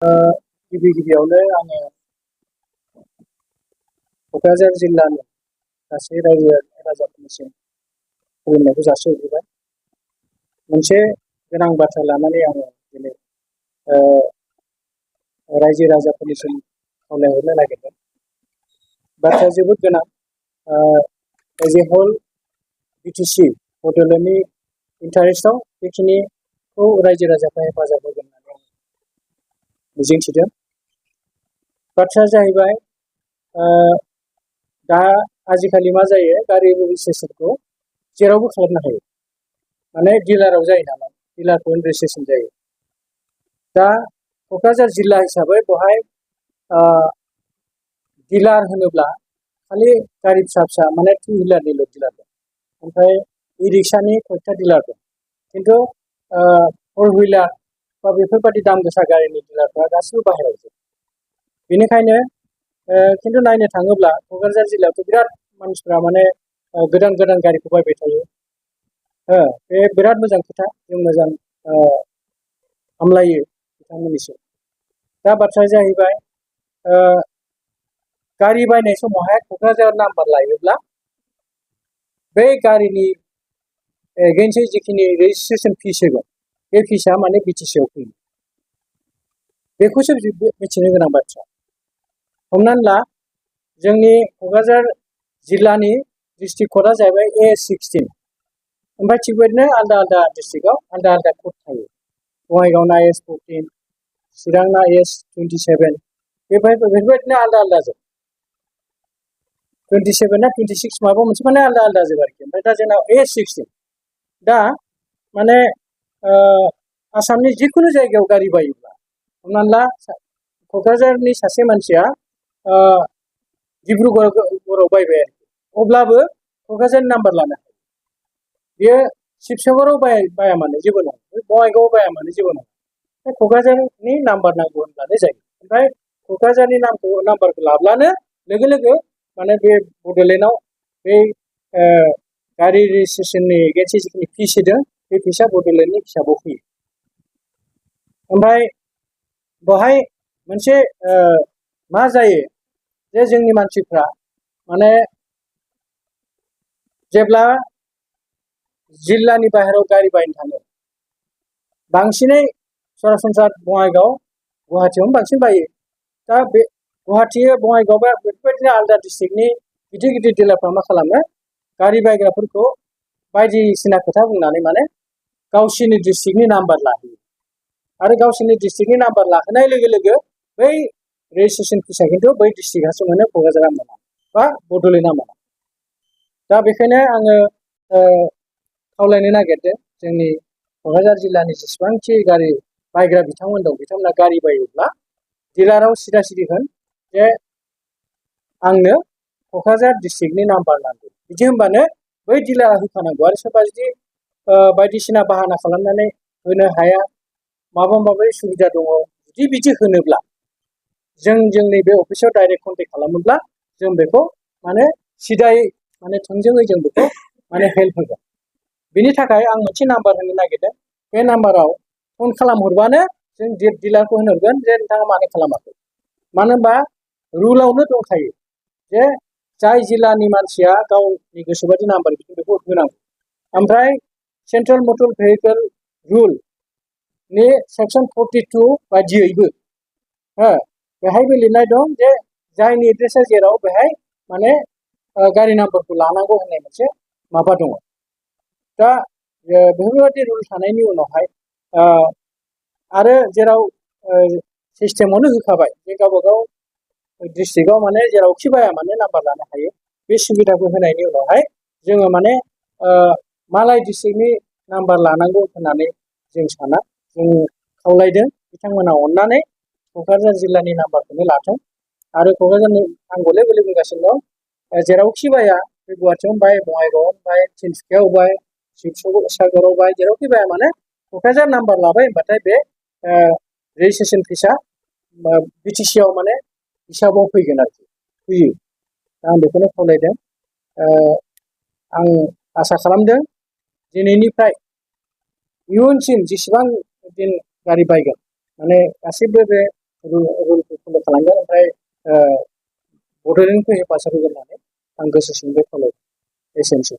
गिबियावनो आङो क'क्राझार जिल्लानि गासै रायजो राजाफोरनिसिम खुलुमनायखौ जासिहरबाय। मोनसे गोनां बाथ्रा लानानै आङो दिनै रायजो राजाफोरनिसिम खावलायहरनो नागिरदों। बाथ्राया जोबोद गोनां। एज ए होल बिटिसि बड'लेण्डनि इन्टारेस्टआव बेखिनिखौ रायजो राजाफ्रा हेफाजाब होगोन होननानै आं मिजिंथिदों। बाथ्राया जाहैबाय दा आजिखालि मा जायो, गारि रेजिस्ट्रेसनखौ जेरावबो खालामनो हायो, माने डिलाराव जायो नालाय, डिलारखौ रेजिस्ट्रेसन जायो। दा क'क्राझार जिल्ला हिसाबै बेवहाय डिलार होनोब्ला खालि गारि फिसा फिसा माने 2 व्हिलारनिल' डिलार दं, ओमफ्राय इ रिक्सानि कयथा डिलार दं, खिन्थु 4 व्हिलार बा बेफोरबायदि दाम गोसा गारिनि डिलारफ्रा गासिबो बाहेरायाव जोब। बेनिखायनो खिन्थु नायनो थाङोब्ला क'क्राझार जिल्लायावथ' बिराद मानसिफ्रा माने गोदान गोदान गारिखौ बायबाय थायो। बे बिराद मोजां खोथा, जों मोजां हामलायो बिथांमोननिसिम। दा बाथ्राया जाहैबाय गारि बायनाय समावहाय क'क्राझार नाम्बार लायोब्ला बे गारिनि एगेन्स्टै जिखिनि रेजिस्ट्रेसन फिस होगोन, बे फिसआ माने बिटिसिआव फैयो। बेखौसो मिथिनो गोनां बाथ्रा। हमनानै ला, जोंनि क'क्राझार जिल्लानि डिस्ट्रिक्ट क'डआ जाहैबाय A16, ओमफ्राय थिग बेबायदिनो आलदा आलदा डिस्ट्रिक्टआव आलदा आलदा क'ड थायो। बङाइगावना S14, चिरांना S27, बेफोरबायदिनो आलदा आलदा जोब। 27 ना 26 माबा मोनसे माने आलदा आलदा जोब आरोखि। ओमफ्राय दा जोंनाव A16। दा माने आसामनि जिखुनु जायगायाव गारि बायोब्ला, हमनानै ला क'क्राझारनि सासे मानसिया डिब्रुगड़आव बायबाय आरोखि, अब्लाबो क'क्राझारनि नाम्बार लानो हायो। बेयो शिबसागराव बाया मानो जेबो नङा, बङाइगावआव बाया मानो जेबो नङा, क'क्राझारनि नाम्बार नांगौ होनब्लानो जायो। ओमफ्राय क'क्राझारनि नाम्बारखौ लाब्लानो लोगो लोगो माने बे बड'लेण्डआव बे गारि रेजिस्ट्रेसननि एगेन्स्टै जिखिनि फिस होदों, बे फिसआ बड'लेण्डनि हिसाबाव फैयो। ओमफ्राय बेवहाय मोनसे मा जायो जे जोंनि मानसिफ्रा माने जेब्ला जिल्लानि बाहेरायाव गारि बायनो थाङो, बांसिनै सरासनस्रा बङाइगाव, गुवाहाटियावनो बांसिन बायो। दा बे गुवाहाटि, बङाइगाव बा बेफोरबायदिनो आलदा डिस्ट्रिक्टनि गिदिर गिदिर डिलारफ्रा मा खालामो, गारि बायग्राफोरखौ बायदिसिना खोथा बुंनानै माने गावसिनि डिस्ट्रिक्टनि नाम्बार लाहोयो। आरो गावसिनि डिस्ट्रिक्टनि नाम्बार लाहोनाय लोगो लोगो बै रेजिस्ट्रेसन फिसा खिन्थु बै डिस्ट्रिक्टआसो मोनो, क'क्राझारा मोना बा बड'लेण्डआ मोना। दा बेखायनो आङो खावलायनो नागिरदों, जोंनि क'क्राझार जिल्लानि जेसेबांखि गारि बायग्रा बिथांमोन दं, बिथांमोना गारि बायोब्ला डिलाराव सिदा सिदि होन जे आंनो क'क्राझार डिस्ट्रिक्टनि नाम्बार नांगौ, बिदि होनबानो बै डिलारा होखानांगौ। आरो सोरबा जुदि बायदिसिना बाहाना खालामनानै होनो हाया, माबा माबि सुबिदा दङ, जुदि बिदि होनोब्ला जों जोंनि बे अफिसाव डाइरेक्ट कन्टेक्ट खालामोब्ला जों बेखौ माने सिदायै माने थोंजोङै जों बेखौ माने हेल्प होगोन। बिनि थाखाय आं मोनसे नाम्बार होनो नागिरदों। बे नाम्बाराव फन खालामहरबानो जों डिलारखौ होनहरगोन जे नोंथाङा मानो खालामाखै। मानो होनबा रुलावनो दंखायो जे जाय जिल्लानि मानसिया गावनि गोसोबायदि नाम्बार बिदों बेखौ होनांगौ। ओमफ्राय सेन्ट्रेल मटर भेहिकल रुलनि सेक्सन 42 बायदियैबो बेहायबो लिरनाय दं जे जायनि एड्रेसा जेराव बेहाय माने गारि नाम्बारखौ लानांगौ होननाय मोनसे माबा दङ। दा बेफोरबायदि रुल थानायनि उनावहाय आरो जेराव सिस्टेमावनो होखाबाय जे गावबा गाव डिस्ट्रिक्टआव माने जेरावखि बाया मानो नाम्बार लानो हायो, बे सुबिदाखौ होनायनि उनावहाय जोङो माने मालाय डिस्ट्रिक्टनि नाम्बार लानांगौ होननानै जों साना। जों खावलायदों बिथांमोना अननानै क'क्राझार जिल्लानि नाम्बारखौनो लाथों। आरो क'क्राझारनि आं गले गले बुंगासिनो दं, जेरावखि बाया, बे गुवाहाटियावनो बाय, बङाइगावआवनो बाय, तिनसुकियाव बाय, शिबसागराव बाय, जेरावखि बाया मानो क'क्राझार नाम्बार लाबाय होनबाथाय बे रेजिस्ट्रेसन फिसआ बिटिसिआव माने हिसाबाव फैगोन आरोखि, फैयो। आं बेखौनो खावलायदों। आं आसा खालामदों दिनैनिफ्राय इयुनसिम जेसेबां दिन गारि बायगोन, माने गासैबो बे रुलखौ फल' खालामगोन ओमफ्राय बड'लेण्डखौ हेफाजाब होगोन होननानै आं गोसो सिंनिफ्राय खावलायो। एसेनोसै।